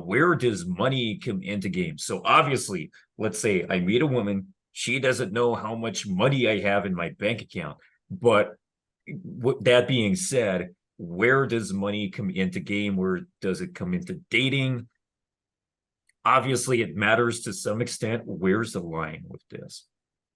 where does money come into games? So obviously, let's say I meet a woman, she doesn't know how much money I have in my bank account. But that being said, where does money come into game? Where does it come into dating? Obviously, it matters to some extent. Where's the line with this?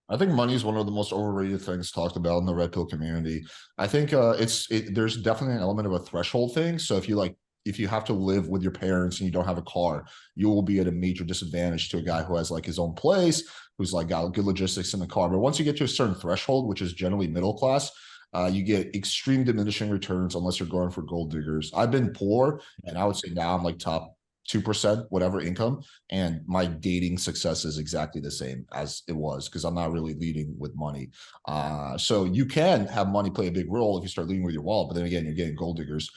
I think money is one of the most overrated things talked about in the red pill community. I think there's definitely an element of a threshold thing. So if you have to live with your parents and you don't have a car, you will be at a major disadvantage to a guy who has like his own place, who's like got good logistics in the car. But once you get to a certain threshold, which is generally middle class, you get extreme diminishing returns unless you're going for gold diggers. I've been poor, and I would say now I'm like top 2%, whatever income, and my dating success is exactly the same as it was because I'm not really leading with money. So you can have money play a big role if you start leading with your wallet, but then again, you're getting gold diggers,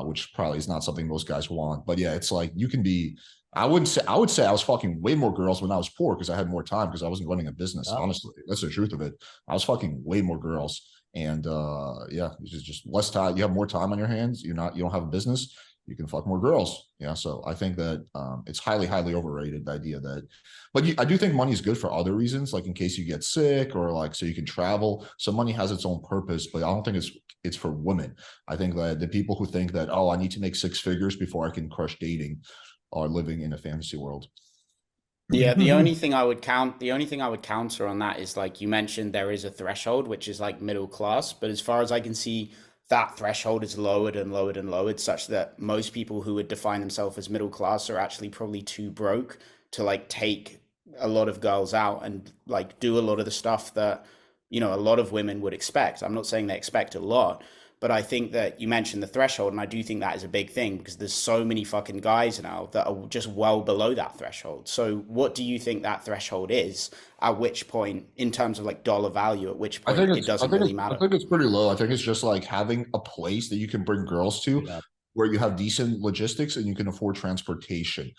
which probably is not something most guys want. But yeah, it's like you can be. I would say I was fucking way more girls when I was poor because I had more time because I wasn't running a business. Oh. Honestly, that's the truth of it. I was fucking way more girls, and yeah, it's just less time. You have more time on your hands. You don't have a business, you can fuck more girls. Yeah. So I think that it's highly, highly overrated, the idea that, but I do think money is good for other reasons, like in case you get sick or like so you can travel. So money has its own purpose, but I don't think it's for women. I think that the people who think that, oh, I need to make six figures before I can crush dating are living in a fantasy world. Yeah, the only thing I would counter on that is like you mentioned, there is a threshold, which is like middle class. But as far as I can see, that threshold is lowered and lowered and lowered, such that most people who would define themselves as middle class are actually probably too broke to like take a lot of girls out and like do a lot of the stuff that, you know, a lot of women would expect. I'm not saying they expect a lot, but I think that you mentioned the threshold, and I do think that is a big thing because there's so many fucking guys now that are just well below that threshold. So what do you think that threshold is? At which point, in terms of like dollar value, at which point it doesn't really matter? I think it's pretty low. I think it's just like having a place that you can bring girls to. Yeah. Where you have decent logistics and you can afford transportation.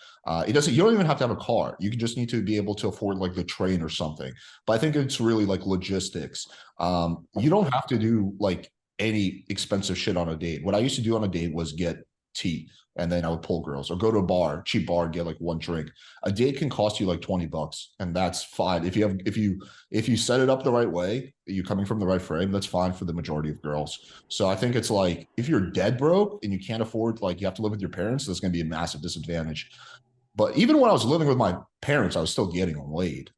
You don't even have to have a car. You can just need to be able to afford like the train or something. But I think it's really like logistics. You don't have to do like any expensive shit on a date. What I used to do on a date was get tea and then I would pull girls or go to a bar, cheap bar, get like one drink. A date can cost you like $20 and that's fine. If you set it up the right way, you coming from the right frame, that's fine for the majority of girls. So I think it's like if you're dead broke and you can't afford, like you have to live with your parents, that's going to be a massive disadvantage. But even when I was living with my parents, I was still getting them laid.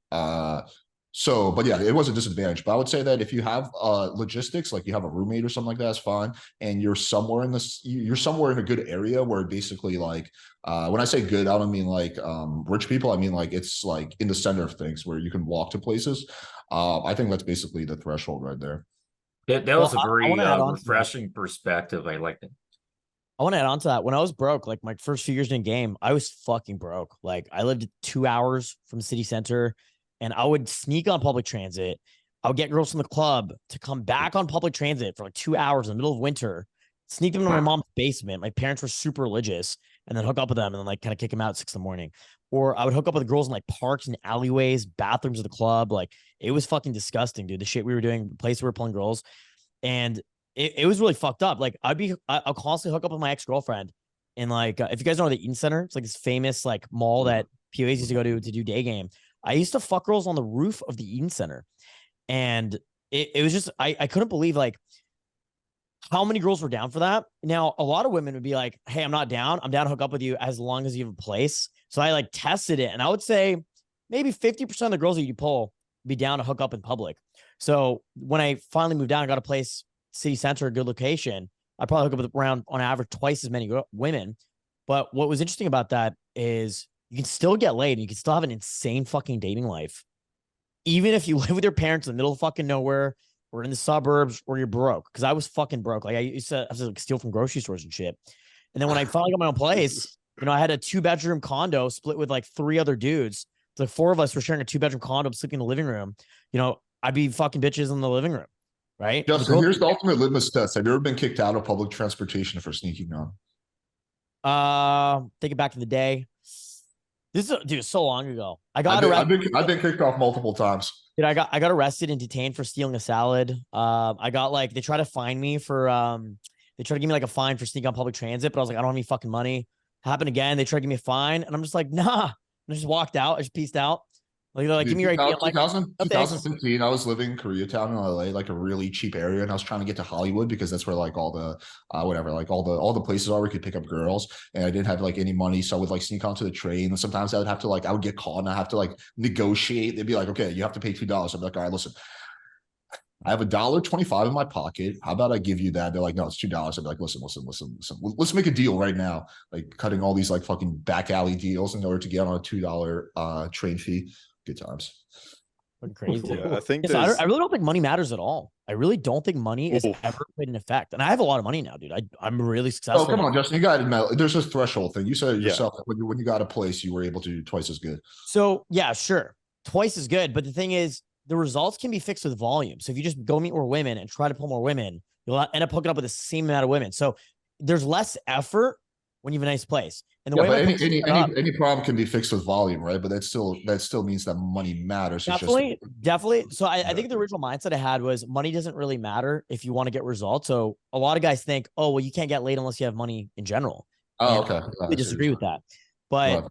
So, but yeah, it was a disadvantage. But I would say that if you have logistics, like you have a roommate or something like that, it's fine. And you're somewhere in a good area where basically like, when I say good, I don't mean like rich people. I mean like it's like in the center of things where you can walk to places. I think that's basically the threshold right there. That was a very refreshing perspective. I liked it. I want to add on to that. When I was broke, like my first few years in game, I was fucking broke. Like I lived 2 hours from the city center. And I would sneak on public transit. I would get girls from the club to come back on public transit for like 2 hours in the middle of winter, sneak them to my mom's basement. My parents were super religious, and then hook up with them and then like kind of kick them out at 6 a.m. Or I would hook up with girls in like parks and alleyways, bathrooms of the club. Like it was fucking disgusting, dude. The shit we were doing, the place we were pulling girls. And it was really fucked up. Like I'll constantly hook up with my ex-girlfriend. And like, if you guys know the Eaton Center, it's like this famous like mall that POAs used to go to do day game. I used to fuck girls on the roof of the Eden Center. And it was just, I couldn't believe like how many girls were down for that. Now, a lot of women would be like, hey, I'm not down. I'm down to hook up with you as long as you have a place. So I like tested it. And I would say maybe 50% of the girls that you pull be down to hook up in public. So when I finally moved down, I got a place, city center, a good location. I probably hook up with around on average twice as many women. But what was interesting about that is you can still get laid and you can still have an insane fucking dating life. Even if you live with your parents in the middle of fucking nowhere or in the suburbs or you're broke. Cause I was fucking broke. Like I used to have to like steal from grocery stores and shit. And then when I finally got my own place, you know, I had a 2-bedroom condo split with like 3 other dudes. So 4 of us were sharing a 2-bedroom condo, sleeping in the living room. You know, I'd be fucking bitches in the living room. Right. Justin, here's the ultimate litmus test. Have you ever been kicked out of public transportation for sneaking on? Thinking back to the day. This is, dude, so long ago. I've been kicked off multiple times. Dude, I got arrested and detained for stealing a salad. I got like, they tried to fine me for, they tried to give me like a fine for sneaking on public transit, but I was like, I don't have any fucking money. Happened again. They tried to give me a fine, and I'm just like, nah. I just walked out. I just peaced out. Like they're like, give me your ID. I'm like, 2015, I was living in Koreatown in LA, like a really cheap area, and I was trying to get to Hollywood because that's where like all the whatever, like all the places are where you could pick up girls. And I didn't have like any money, so I would like sneak onto the train. And sometimes I would have to I would get caught and I have to like negotiate. They'd be like, okay, you have to pay $2. I'd be like, all right, listen, I have $1.25 in my pocket. How about I give you that? They're like, no, it's $2. I'd be like, listen. Let's make a deal right now. Like cutting all these like fucking back alley deals in order to get on a $2 train fee. Good times. Crazy. Yeah, I think I really don't think money matters at all. I really don't think money is ever played an effect. And I have a lot of money now, dude. I'm really successful. Oh, come on, Justin. You got to admit, there's this threshold thing. You said it yourself. When you got a place, you were able to do twice as good. So yeah, sure. Twice as good. But the thing is, the results can be fixed with volume. So if you just go meet more women and try to pull more women, you'll end up hooking up with the same amount of women. So there's less effort when you have a nice place. And the way any problem can be fixed with volume, right? But that still means that money matters. Definitely. So I think the original mindset I had was money doesn't really matter if you want to get results. So a lot of guys think, oh, well, you can't get laid unless you have money in general. Oh, okay. I disagree with that. But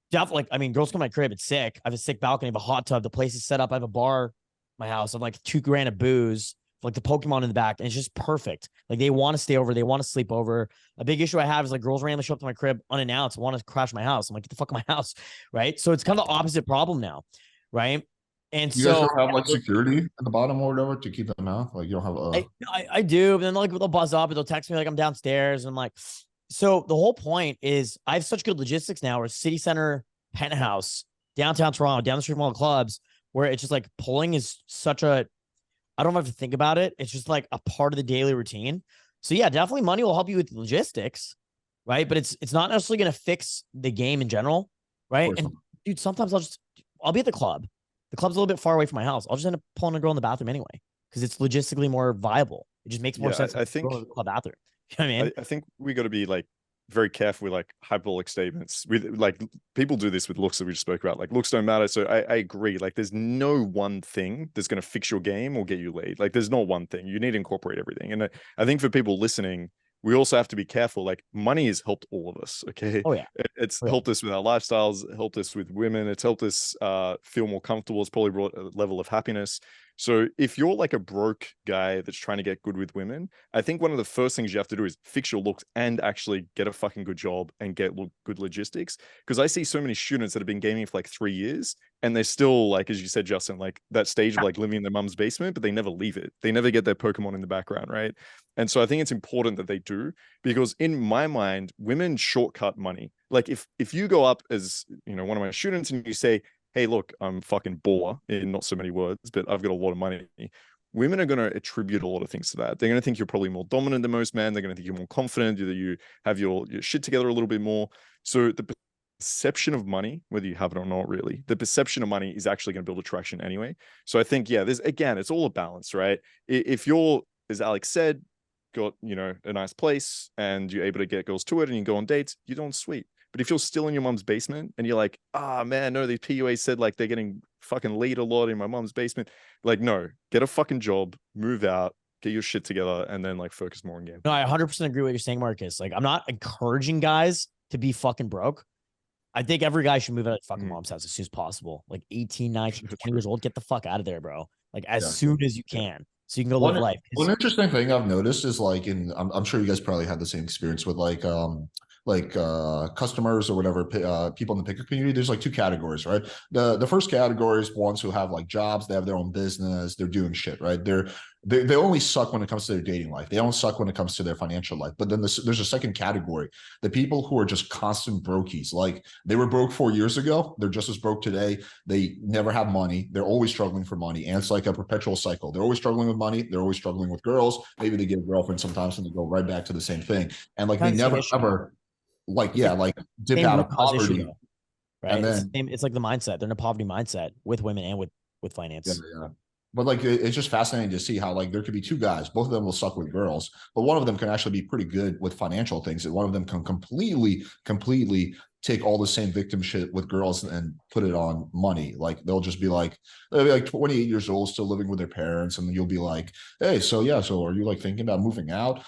definitely, I mean, girls come to my crib. It's sick. I have a sick balcony. I have a hot tub. The place is set up. I have a bar in my house. I'm like $2,000 of booze, like the Pokemon in the back. And it's just perfect. Like they want to stay over. They want to sleep over. A big issue I have is like girls randomly show up to my crib unannounced, want to crash my house. I'm like, get the fuck out of my house. Right. So it's kind of the opposite problem now. Right. And you guys don't have like security at the bottom or whatever to keep them out. Like you don't have I do, but then like they'll buzz up and they'll text me like I'm downstairs. And I'm like, so the whole point is I have such good logistics now where city center penthouse, downtown Toronto, down the street from all the clubs, where it's just like pulling is such a, I don't have to think about it. It's just like a part of the daily routine. So yeah, definitely money will help you with logistics, right? But it's not necessarily going to fix the game in general, right? And dude, sometimes I'll be at the club. The club's a little bit far away from my house. I'll just end up pulling a girl in the bathroom anyway because it's logistically more viable. It just makes more sense. I think to go to the club bathroom. You know what I mean? I think we got to be like very careful with like hyperbolic statements. With like people do this with looks that we just spoke about. Like looks don't matter. So I agree. Like there's no one thing that's going to fix your game or get you laid. Like there's not one thing. You need to incorporate everything. And I think for people listening, we also have to be careful. Like money has helped all of us. Okay. Oh yeah. It's helped us with our lifestyles, helped us with women. It's helped us feel more comfortable. It's probably brought a level of happiness. So if you're like a broke guy that's trying to get good with women, I think one of the first things you have to do is fix your looks and actually get a fucking good job and get good logistics. Because I see so many students that have been gaming for like 3 years and they're still like, as you said, Justin, like that stage of like living in their mum's basement, but they never leave it. They never get their Pokemon in the background, right? And so I think it's important that they do, because in my mind, women shortcut money. Like if you go up as, you know, one of my students and you say, hey, look, I'm fucking poor in not so many words, but I've got a lot of money. Women are going to attribute a lot of things to that. They're going to think you're probably more dominant than most men. They're going to think you're more confident, that you have your shit together a little bit more. So the perception of money, whether you have it or not, really, the perception of money is actually going to build attraction anyway. So I think, yeah, it's all a balance, right? If you're, as Alex said, got, you know, a nice place and you're able to get girls to it and you go on dates, you're doing sweet. But if you're still in your mom's basement and you're like, man, no, these PUAs said like they're getting fucking laid a lot in my mom's basement. Like, no, get a fucking job, move out, get your shit together, and then like focus more on game. No, I 100% agree with what you're saying, Marcus. Like, I'm not encouraging guys to be fucking broke. I think every guy should move out of fucking mom's house as soon as possible. Like 18, 19, 20 years old, get the fuck out of there, bro. Like as soon as you can. So you can go live life. One interesting thing I've noticed is like, I'm sure you guys probably had the same experience with like customers or whatever, people in the picker community. There's like two categories, right? The first category is ones who have like jobs, they have their own business, they're doing shit, right? They only suck when it comes to their dating life. They don't suck when it comes to their financial life. But then there's a second category, the people who are just constant brokies. Like they were broke 4 years ago, they're just as broke today. They never have money. They're always struggling for money. And it's like a perpetual cycle. They're always struggling with money. They're always struggling with girls. Maybe they get a girlfriend sometimes and they go right back to the same thing. And like they never ever dip out of poverty. Right. And then it's like the mindset. They're in a poverty mindset with women and with finance. Yeah. But like it's just fascinating to see how like there could be two guys, both of them will suck with girls, but one of them can actually be pretty good with financial things, and one of them can completely take all the same victim shit with girls and put it on money. Like they'll be like 28 years old, still living with their parents, and you'll be like, hey, so yeah, so are you like thinking about moving out?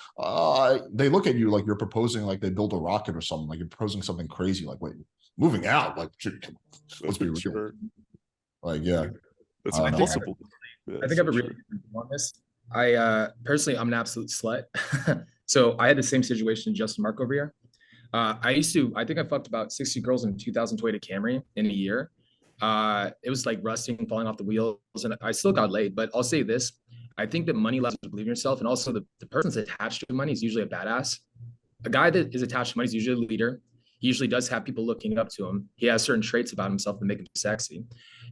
They look at you like you're proposing like they build a rocket or something, like you're proposing something crazy, like wait, moving out, like let's be real. Like yeah. That's I don't know. impossible. I think I have a really on this. I personally, I'm an absolute slut. So I had the same situation Justin Marc over here. I think I fucked about 60 girls in 2020 Camry in a year. It was like rusting, falling off the wheels, and I still got laid. But I'll say this: I think that money allows you to believe in yourself, and also the person's attached to money is usually a badass. A guy that is attached to money is usually a leader. He usually does have people looking up to him. He has certain traits about himself that make him sexy.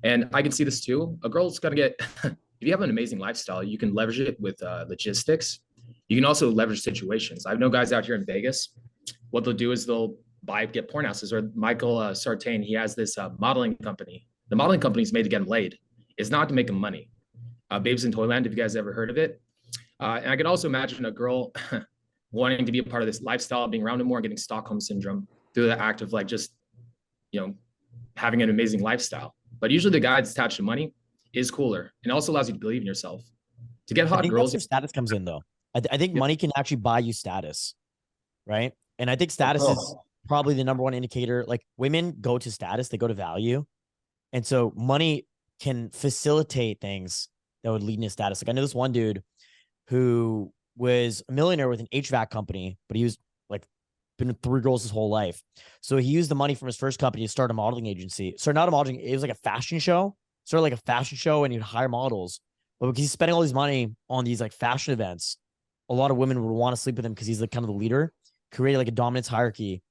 And I can see this too. A girl's got to get, if you have an amazing lifestyle, you can leverage it with logistics. You can also leverage situations. I know guys out here in Vegas, what they'll do is they'll get porn houses, or Michael Sartain, he has this modeling company. The modeling company is made to get him laid. It's not to make him money. Babes in Toyland, have you guys ever heard of it? And I can also imagine a girl wanting to be a part of this lifestyle, being around him more, and getting Stockholm syndrome through the act of like just, having an amazing lifestyle. But usually the guy that's attached to money is cooler, and also allows you to believe in yourself. To get hot girls, that's where status comes in, though. I think money can actually buy you status, right? And I think status is probably the number one indicator. Like women go to status, they go to value, and so money can facilitate things that would lead into status. Like I know this one dude who was a millionaire with an HVAC company, but he was like been with 3 girls his whole life. So he used the money from his first company to start a modeling agency. So not a modeling, it was like a fashion show. Started like a fashion show, and he'd hire models. But because he's spending all his money on these like fashion events, a lot of women would want to sleep with him because he's like kind of the leader, created like a dominance hierarchy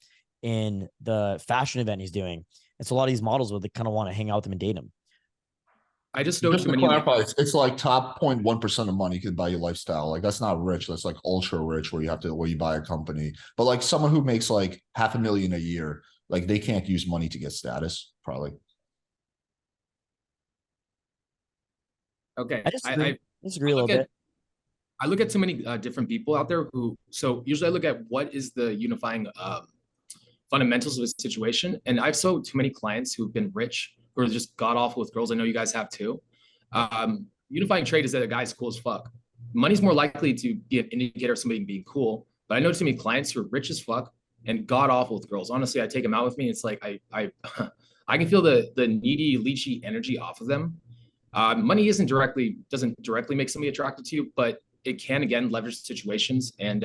in the fashion event he's doing. And so a lot of these models would kind of want to hang out with him and date him. I just know Just too to many. clarify, it's like top 0.1% of money can buy you lifestyle. Like that's not rich. That's like ultra rich where you buy a company. But like someone who makes like $500,000 a year, like they can't use money to get status, probably. Okay. I disagree a little bit. I look at too many different people out there so usually I look at what is the unifying fundamentals of a situation. And I've sold too many clients who've been rich, who are just god awful with girls. I know you guys have too. Unifying trait is that a guy's cool as fuck. Money's more likely to be an indicator of somebody being cool. But I know too many clients who are rich as fuck and god awful with girls. Honestly, I take them out with me. It's like I can feel the needy, leechy energy off of them. Money doesn't directly make somebody attracted to you, but it can again leverage situations, and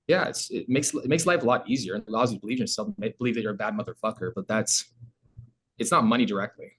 it makes life a lot easier and allows you to believe in yourself, believe that you're a bad motherfucker. But it's not money directly.